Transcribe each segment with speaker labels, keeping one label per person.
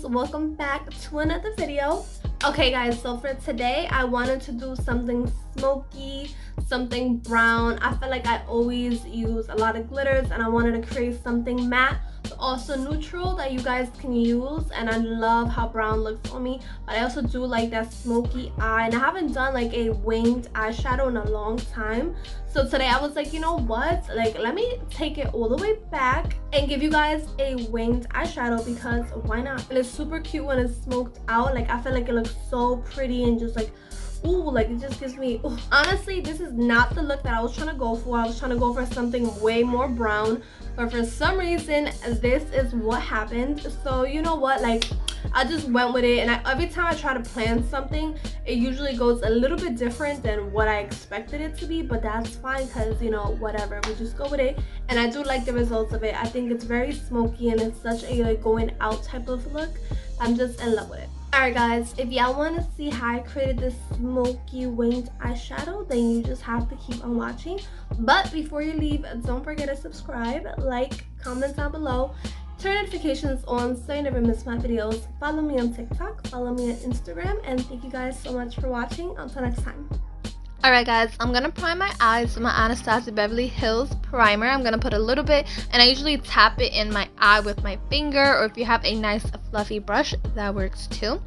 Speaker 1: girls, welcome back to another video. Okay guys, so for today I wanted to do something smoky, something brown. I feel like I always use a lot of glitters and I wanted to create something matte but also neutral that you guys can use, and I love how brown looks on me, but I also do like that smoky eye, and I haven't done like a winged eyeshadow in a long time. So today I was like, you know what, like let me take it all the way back and give you guys a winged eyeshadow, because why not? And it's super cute when it's smoked out. Like I feel like it looks so pretty and just like, ooh, like it just gives me, ooh. Honestly, this is not the look that I was trying to go for. I was trying to go for something way more brown, but for some reason this is what happened. So you know what, like I just went with it, and every time I try to plan something, it usually goes a little bit different than what I expected it to be, but that's fine because, you know, whatever, we just go with it. And I do like the results of it. I think it's very smoky and it's such a like going out type of look. I'm just in love with it. Alright guys, if y'all want to see how I created this smoky winged eyeshadow, then you just have to keep on watching. But before you leave, don't forget to subscribe, like, comment down below, turn notifications on so you never miss my videos. Follow me on TikTok, follow me on Instagram, and thank you guys so much for watching. Until next time.
Speaker 2: Alright guys, I'm going to prime my eyes with my Anastasia Beverly Hills primer. I'm going to put a little bit, and I usually tap it in my eye with my finger, or if you have a nice fluffy brush, that works too.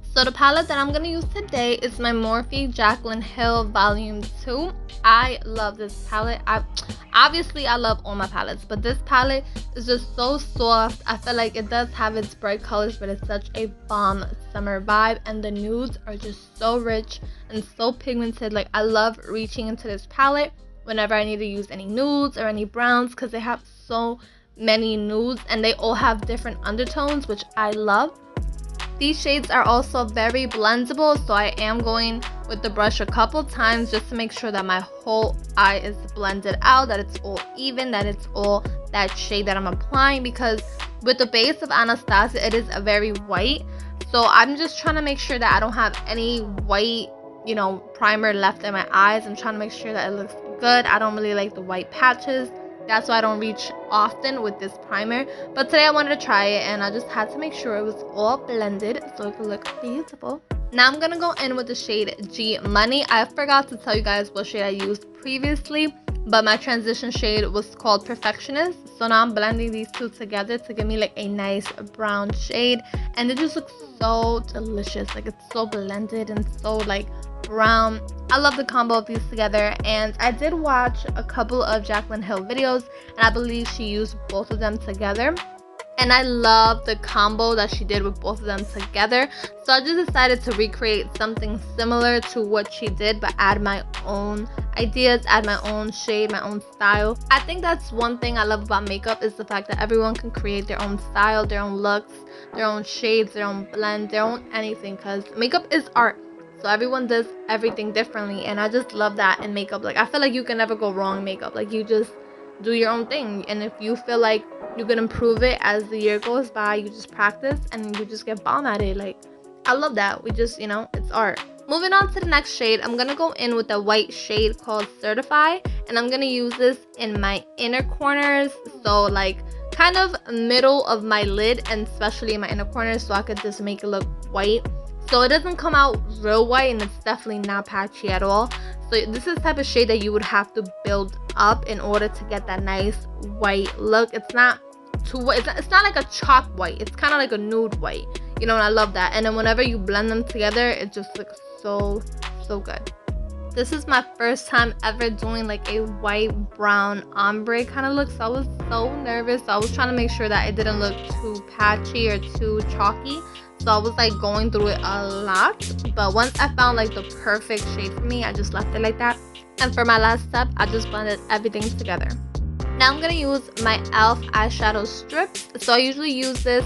Speaker 2: So the palette that I'm going to use today is my Morphe Jaclyn Hill Volume 2. I love this palette. Obviously I love all my palettes, but this palette is just so soft. I feel like it does have its bright colors, but it's such a bomb summer vibe, and the nudes are just so rich and so pigmented. Like I love reaching into this palette whenever I need to use any nudes or any browns, because they have so many nudes and they all have different undertones, which I love. These shades are also very blendable, so I am going with the brush a couple times just to make sure that my whole eye is blended out, that it's all even, that it's all that shade that I'm applying, because with the base of Anastasia, it is a very white. So I'm just trying to make sure that I don't have any white, you know, primer left in my eyes. I'm trying to make sure that it looks good. I don't really like the white patches. That's why I don't reach often with this primer. But today I wanted to try it, and I just had to make sure it was all blended so it could look beautiful. Now I'm going to go in with the shade G Money. I forgot to tell you guys what shade I used previously, but my transition shade was called Perfectionist. So now I'm blending these two together to give me like a nice brown shade, and it just looks so delicious. Like it's so blended and so like brown. I love the combo of these together, and I did watch a couple of Jaclyn Hill videos, and I believe she used both of them together, and I love the combo that she did with both of them together. So I just decided to recreate something similar to what she did, but add my own ideas, add my own shade, my own style. I think that's one thing I love about makeup, is the fact that everyone can create their own style, their own looks, their own shades, their own blend, their own anything, because makeup is art. So everyone does everything differently, and I just love that in makeup. Like I feel like you can never go wrong in makeup. Like you just do your own thing, and if you feel like you can improve it as the year goes by, you just practice and you just get bomb at it. Like I love that. We just, you know, it's art. Moving on to the next shade, I'm gonna go in with a white shade called Certify, and I'm gonna use this in my inner corners, so like kind of middle of my lid, and especially in my inner corners, so I could just make it look white. So it doesn't come out real white, and it's definitely not patchy at all. So this is the type of shade that you would have to build up in order to get that nice white look. It's not too white. It's not like a chalk white. It's kind of like a nude white. You know, and I love that. And then whenever you blend them together, it just looks so good. This is my first time ever doing like a white brown ombre kind of look, so I was so nervous. So I was trying to make sure that it didn't look too patchy or too chalky. So I was like going through it a lot, but once I found like the perfect shade for me, I just left it like that. And for my last step, I just blended everything together. Now I'm gonna use my ELF eyeshadow strips. So I usually use this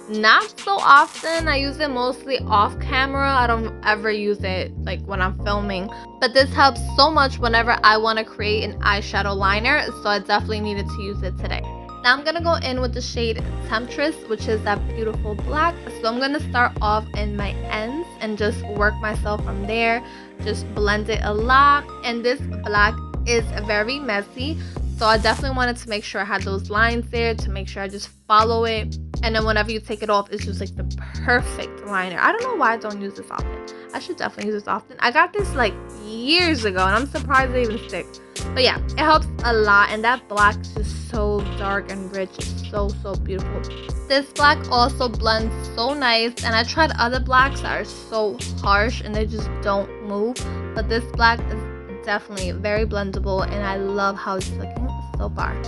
Speaker 2: not so often. I use it mostly off camera. I don't ever use it like when I'm filming, but this helps so much whenever I want to create an eyeshadow liner, so I definitely needed to use it today. Now I'm gonna go in with the shade Temptress, which is that beautiful black. So I'm gonna start off in my ends and just work myself from there, just blend it a lot. And this black is very messy, So I definitely wanted to make sure I had those lines there, to make sure I just follow it. And then whenever you take it off, it's just like the perfect liner. I don't know why I don't use this often. I should definitely use this often. I got this like years ago and I'm surprised it even sticks. But yeah, it helps a lot. And that black is just so dark and rich. It's so beautiful. This black also blends so nice. And I tried other blacks that are so harsh and they just don't move. But this black is definitely very blendable and I love how it's looking so far.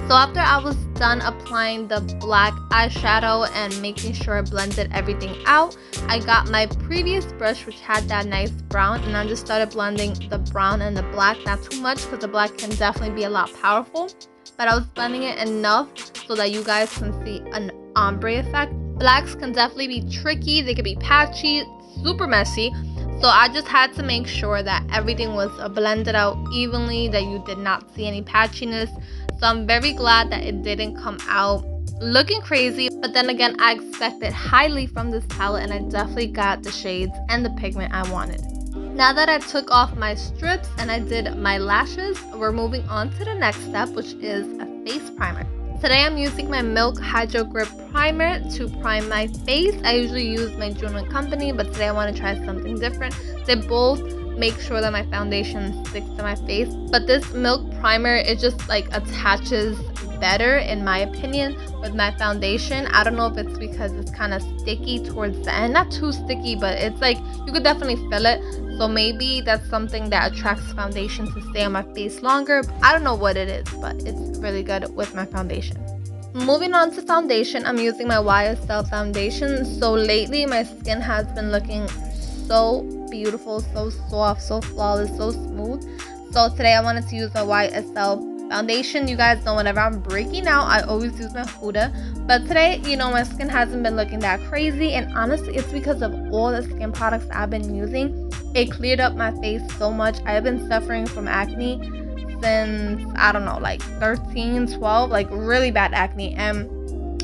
Speaker 2: So after I was done applying the black eyeshadow and making sure I blended everything out, I got my previous brush which had that nice brown and I just started blending the brown and the black. Not too much because the black can definitely be a lot powerful, but I was blending it enough so that you guys can see an ombre effect. Blacks can definitely be tricky, they can be patchy, super messy. So I just had to make sure that everything was blended out evenly, that you did not see any patchiness. So I'm very glad that it didn't come out looking crazy. But then again, I expected highly from this palette and I definitely got the shades and the pigment I wanted. Now that I took off my strips and I did my lashes, we're moving on to the next step, which is a face primer. Today I'm using my Milk Hydro Grip Primer to prime my face. I usually use my Jaclyn company, but today I want to try something different. They both make sure that my foundation sticks to my face, but this Milk Primer, it just like attaches better in my opinion with my foundation. I don't know if it's because it's kind of sticky towards the end. Not too sticky, but it's like you could definitely feel it. So maybe that's something that attracts foundation to stay on my face longer. I don't know what it is, but it's really good with my foundation. Moving on to foundation, I'm using my YSL Foundation. So lately my skin has been looking so beautiful, so soft, so flawless, so smooth. So today I wanted to use my YSL Foundation. You guys know whenever I'm breaking out, I always use my Huda. But today, you know, my skin hasn't been looking that crazy. And honestly, it's because of all the skin products I've been using. It cleared up my face so much. I've been suffering from acne since, I don't know, like 13, 12, like really bad acne. And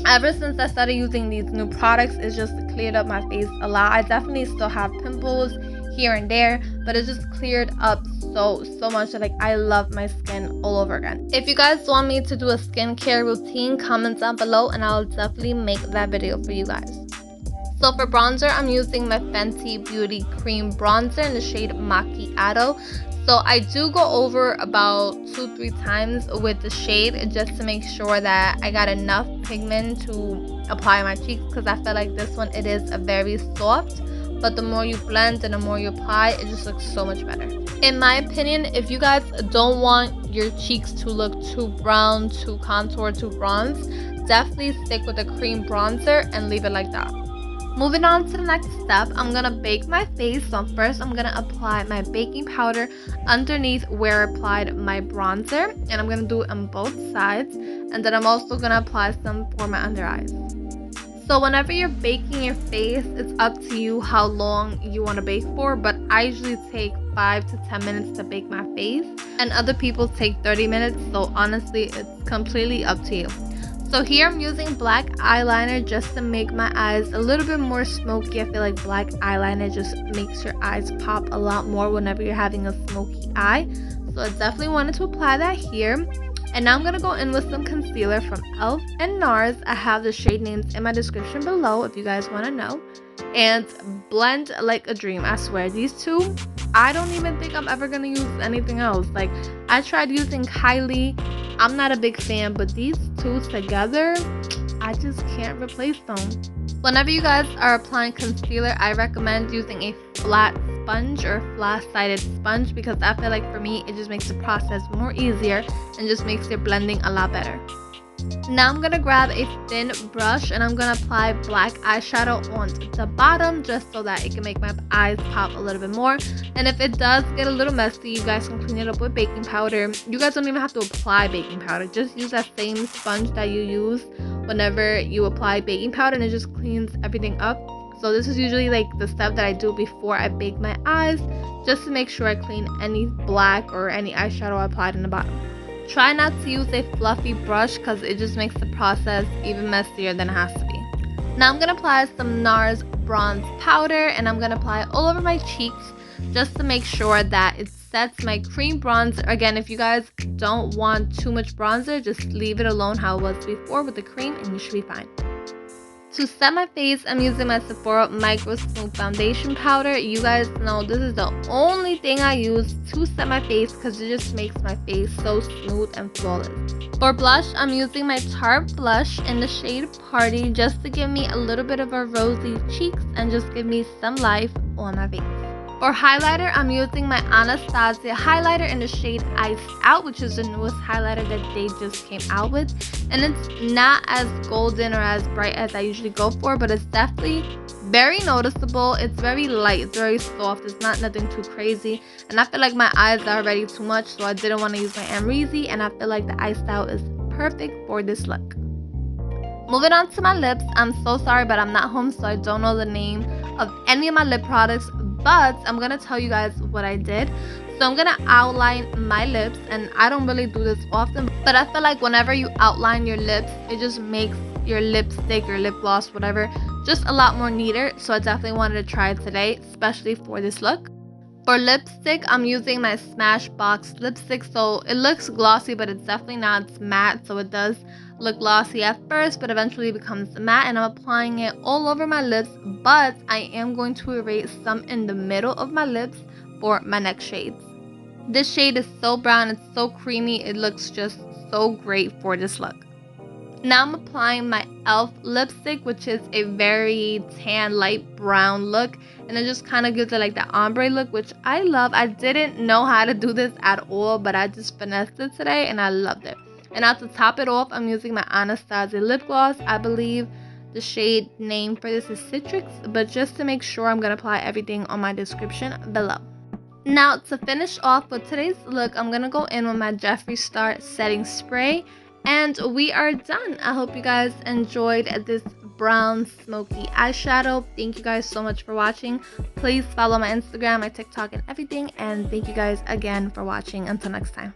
Speaker 2: ever since I started using these new products, it's just cleared up my face a lot. I definitely still have pimples here and there, but it just cleared up so much that like I love my skin all over again. If you guys want me to do a skincare routine, comment down below and I'll definitely make that video for you guys. So for bronzer, I'm using my Fenty Beauty Cream Bronzer in the shade Macchiato. So I do go over about 2-3 times with the shade just to make sure that I got enough pigment to apply my cheeks, because I feel like this one, it is a very soft, but the more you blend and the more you apply, it just looks so much better. In my opinion, if you guys don't want your cheeks to look too brown, too contoured, too bronze, definitely stick with the cream bronzer and leave it like that. Moving on to the next step, I'm going to bake my face. So first I'm going to apply my baking powder underneath where I applied my bronzer. And I'm going to do it on both sides. And then I'm also going to apply some for my under eyes. So whenever you're baking your face, it's up to you how long you want to bake for. But I usually take 5 to 10 minutes to bake my face. And other people take 30 minutes. So honestly, it's completely up to you. So here I'm using black eyeliner just to make my eyes a little bit more smoky. I feel like black eyeliner just makes your eyes pop a lot more whenever you're having a smoky eye. So I definitely wanted to apply that here. And now I'm going to go in with some concealer from ELF and Nars. I have the shade names in my description below if you guys want to know. And blend like a dream. I swear, these two, I don't even think I'm ever going to use anything else. Like, I tried using Kylie. I'm not a big fan, but these two together, I just can't replace them. Whenever you guys are applying concealer, I recommend using a flat sponge or flat-sided sponge, because I feel like for me, it just makes the process more easier and just makes your blending a lot better. Now I'm going to grab a thin brush and I'm going to apply black eyeshadow on the bottom just so that it can make my eyes pop a little bit more. And if it does get a little messy, you guys can clean it up with baking powder. You guys don't even have to apply baking powder. Just use that same sponge that you use whenever you apply baking powder and it just cleans everything up. So this is usually like the step that I do before I bake my eyes, just to make sure I clean any black or any eyeshadow I applied in the bottom. Try not to use a fluffy brush because it just makes the process even messier than it has to be. Now I'm going to apply some Nars bronze powder and I'm going to apply it all over my cheeks just to make sure that it's sets my cream bronzer. Again, if you guys don't want too much bronzer, just leave it alone how it was before with the cream and you should be fine. To set my face, I'm using my Sephora Micro Smooth Foundation Powder. You guys know this is the only thing I use to set my face because it just makes my face so smooth and flawless. For blush, I'm using my Tarte blush in the shade Partyyyyy just to give me a little bit of a rosy cheeks and just give me some life on my face. For highlighter, I'm using my Anastasia highlighter in the shade Iced Out, which is the newest highlighter that they just came out with. And it's not as golden or as bright as I usually go for, but it's definitely very noticeable. It's very light, it's very soft, it's not nothing too crazy. And I feel like my eyes are already too much, so I didn't want to use my Amrezy, and I feel like the Iced Out is perfect for this look. Moving on to my lips, I'm so sorry, but I'm not home, so I don't know the name of any of my lip products. But I'm gonna tell you guys what I did. So I'm gonna outline my lips, and I don't really do this often, but I feel like whenever you outline your lips, it just makes your lipstick or lip gloss, whatever, just a lot more neater. So I definitely wanted to try it today, especially for this look. For lipstick, I'm using my Smashbox lipstick. So it looks glossy, but it's definitely not. It's matte, so it does look glossy at first, but eventually becomes matte, and I'm applying it all over my lips, but I am going to erase some in the middle of my lips for my next shades. This shade is so brown, it's so creamy, it looks just so great for this look. Now I'm applying my ELF lipstick, which is a very tan light brown look, and it just kind of gives it like the ombre look, which I love. I didn't know how to do this at all, but I just finessed it today and I loved it. And now to top it off, I'm using my Anastasia lip gloss. I believe the shade name for this is Citrix, but just to make sure, I'm going to apply everything on my description below. Now to finish off with today's look, I'm going to go in with my Jeffree Star setting spray, and we are done. I hope you guys enjoyed this brown smoky eyeshadow. Thank you guys so much for watching. Please follow my Instagram, my TikTok, and everything, and thank you guys again for watching. Until next time.